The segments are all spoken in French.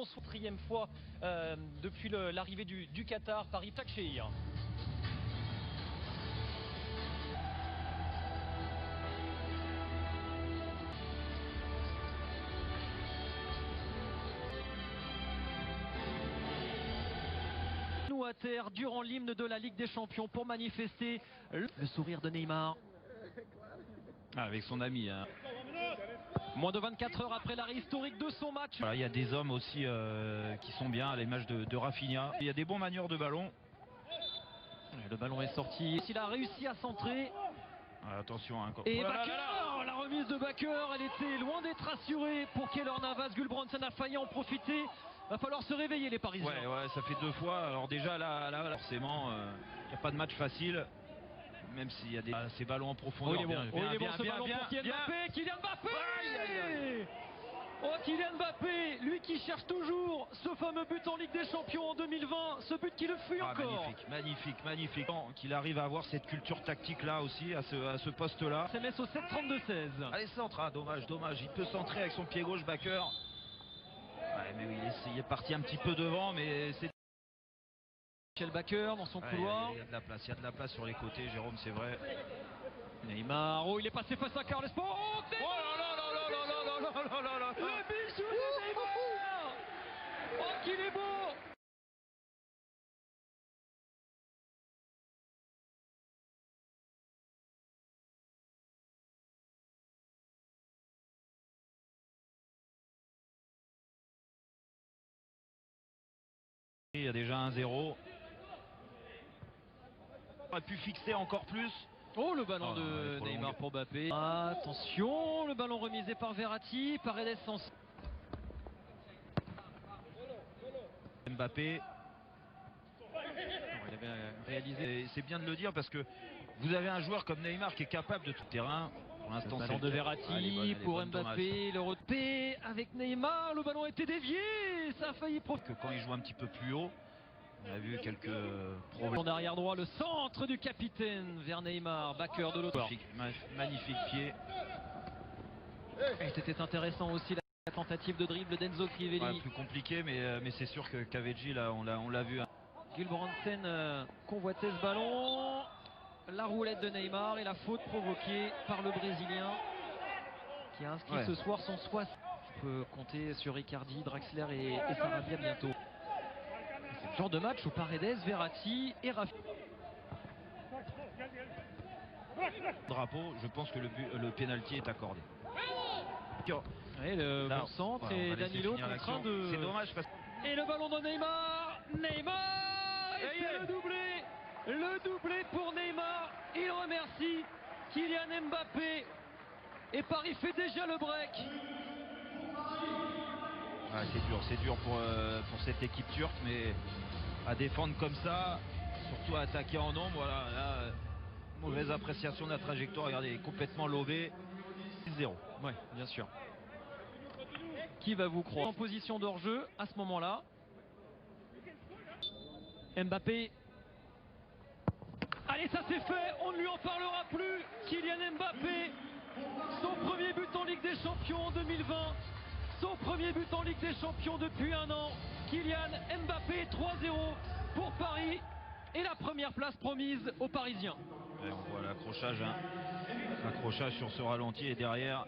11, 4e fois depuis l'arrivée du Qatar par Iftak Chehir. Nous à terre durant l'hymne de la Ligue des Champions pour manifester le sourire de Neymar. Avec son ami. Hein. Moins de 24 heures après l'arrêt historique de son match. Voilà, il y a des hommes aussi qui sont bien à l'image de Rafinha. Il y a des bons manieurs de ballon. Le ballon est sorti. Il a réussi à centrer. Attention. Hein, et Bakker, la remise de Bakker, elle était loin d'être assurée pour Keylor Navas. Gulbrandsen a failli en profiter. Va falloir se réveiller les Parisiens. Ouais, ça fait 2 fois. Alors déjà là forcément, il n'y a pas de match facile. Même s'il y a ces ballons en profondeur. Il est bon ce ballon pour Kylian Mbappé. Kylian Mbappé. Oh, Kylian Mbappé, lui qui cherche toujours ce fameux but en Ligue des Champions en 2020, ce but qui le fuit encore. Magnifique. Qu'il arrive à avoir cette culture tactique là aussi, à ce poste là. SMS au 7-32-16. Allez, centre, dommage. Il peut centrer avec son pied gauche, Bakker. Ouais, mais oui, il est parti un petit peu devant, mais c'est... Michel Bakker dans son couloir. Il y a de la place sur les côtés, Jérôme, c'est vrai. Neymar, il est passé face à Carles. Oh là, le bijou de Neymar. Oh, qu'il est beau. Il y a déjà 1-0. On aurait pu fixer encore plus. Oh, le ballon de Neymar pour Mbappé. Attention, le ballon remisé par Verratti, Paredes sans... Mbappé. Il avait réalisé. C'est bien de le dire parce que vous avez un joueur comme Neymar qui est capable de tout terrain. Pour l'instant, c'est le ballon de Verratti pour Mbappé. Le repé avec Neymar. Le ballon a été dévié. Ça a failli provoquer. Quand il joue un petit peu plus haut, on a vu quelques problèmes. Derrière droit, le centre du capitaine vers Neymar. Bakker de l'autre. Magnifique pied. Et c'était intéressant aussi la tentative de dribble d'Enzo Crivelli. Ouais, plus compliqué, mais c'est sûr que Kaveji, là, on l'a vu. Gulbrandsen convoitait ce ballon. La roulette de Neymar et la faute provoquée par le Brésilien qui a inscrit ce soir son 60. Tu peux compter sur Icardi, Draxler et Sarabia bientôt. C'est le genre de match où Paredes, Verratti et Rafinha. Drapeau, je pense que le pénalty est accordé. Et le bon centre et Danilo contraint de... C'est dommage parce... Et le ballon de Neymar. Et c'est le doublé pour Neymar. Il remercie Kylian Mbappé. Et Paris fait déjà le break. C'est dur pour cette équipe turque, mais à défendre comme ça, surtout à attaquer en nombre, voilà, là, mauvaise appréciation de la trajectoire, regardez, complètement lobé. 6-0. Ouais, bien sûr. Qui va vous croire en position d'hors-jeu à ce moment-là? Mbappé. Allez, ça c'est fait, on ne lui en parlera plus. Kylian Mbappé, son premier but en Ligue des Champions en 2020. Son premier but en Ligue des Champions depuis 1 an. Kylian Mbappé, 3-0 pour Paris. Et la première place promise aux Parisiens. Et on voit l'accrochage, l'accrochage sur ce ralenti et derrière,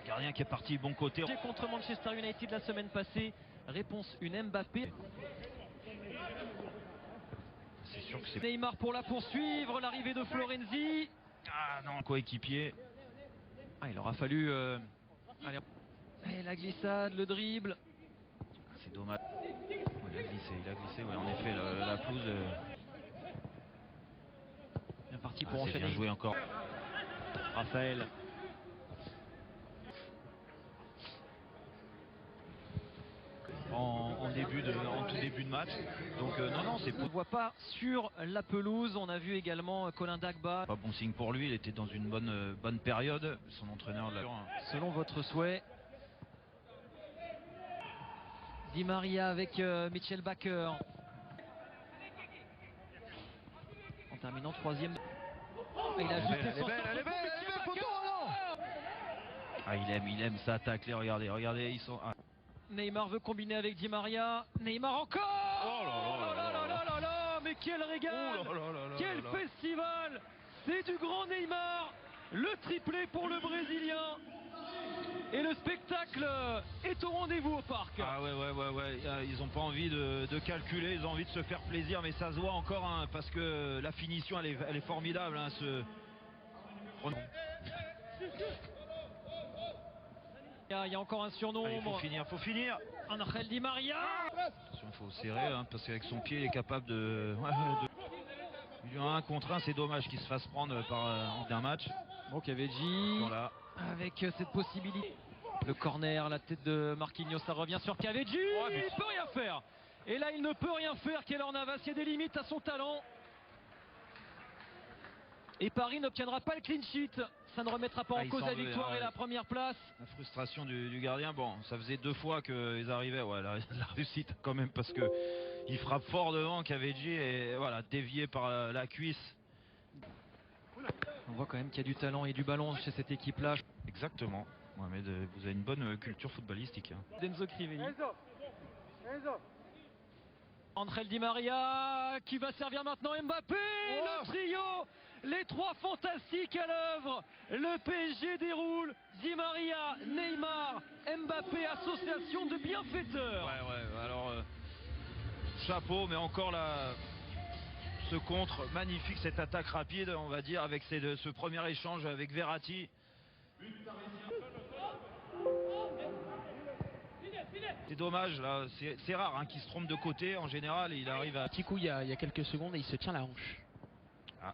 le gardien qui est parti bon côté. Contre Manchester United la semaine passée, réponse une Mbappé. C'est sûr que c'est... Neymar pour la poursuivre, l'arrivée de Florenzi. Ah non, coéquipier. Il aura fallu... Allez. Et la glissade, le dribble. C'est dommage. Il a glissé, oui, en effet, la pelouse... Bien parti pour enchaîner. Bien joué encore. Raphaël. En tout début de match. Donc non, c'est... On ne voit pas sur la pelouse. On a vu également Colin Dagba. Pas bon signe pour lui, il était dans une bonne période. Son entraîneur l'a... Selon votre souhait. Di Maria avec Michel Bakker. En terminant 3e. Il a ajusté son il aime ça attaquer, regardez, ils sont... Neymar veut combiner avec Di Maria. Neymar encore. Oh là là là, mais quel régal. Quel festival. C'est du grand Neymar. Le triplé pour le Brésilien. Et le spectacle est au rendez-vous au parc. Ah ouais. Ils n'ont pas envie de calculer, ils ont envie de se faire plaisir, mais ça se voit encore, hein, parce que la finition elle est formidable. Hein, Il y a encore un surnombre. Il faut finir. Angel Di Maria. Il faut serrer, hein, parce qu'avec son pied il est capable de... Il y a un contre un, c'est dommage qu'il se fasse prendre en un match. Bon, Caveji Voilà. avec cette possibilité. Le corner, la tête de Marquinhos, ça revient sur Caveji. Il peut rien faire. Et là, il ne peut rien faire. Keylor Navas, il y a des limites à son talent. Et Paris n'obtiendra pas le clean sheet. Ça ne remettra pas en cause la victoire et la première place. La frustration du gardien. Bon, ça faisait 2 fois qu'ils arrivaient. Ouais, la réussite quand même, parce que il frappe fort devant Caveji et voilà, dévié par la cuisse. On voit quand même qu'il y a du talent et du ballon chez cette équipe-là. Exactement. Mohamed, vous avez une bonne culture footballistique. Hein. Denzo Crivelli. Angel Di Maria qui va servir maintenant Mbappé. Le trio, les 3 fantastiques à l'œuvre. Le PSG déroule. Di Maria, Neymar, Mbappé, association de bienfaiteurs. Ouais. Alors, chapeau, mais encore là, ce contre magnifique, cette attaque rapide, on va dire, avec ce premier échange avec Verratti. C'est dommage, là, c'est rare, hein, qu'il se trompe de côté. En général, il arrive à... Petit coup, il y a quelques secondes et il se tient la hanche. Ah.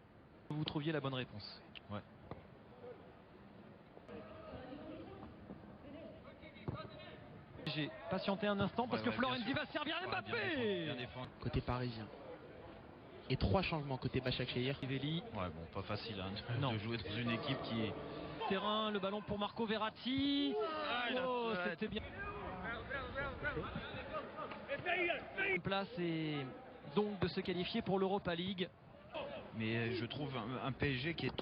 Vous trouviez la bonne réponse. Ouais. J'ai patienté un instant parce que Florenzi va servir à Mbappé. Bien défendu. Côté parisien. Et 3 changements côté Başakşehir. Crivelli. Ouais, bon, pas facile, hein, de jouer dans une équipe qui est... Terrain, le ballon pour Marco Verratti. C'était bien. Place et donc de se qualifier pour l'Europa League. Mais je trouve un PSG qui est trop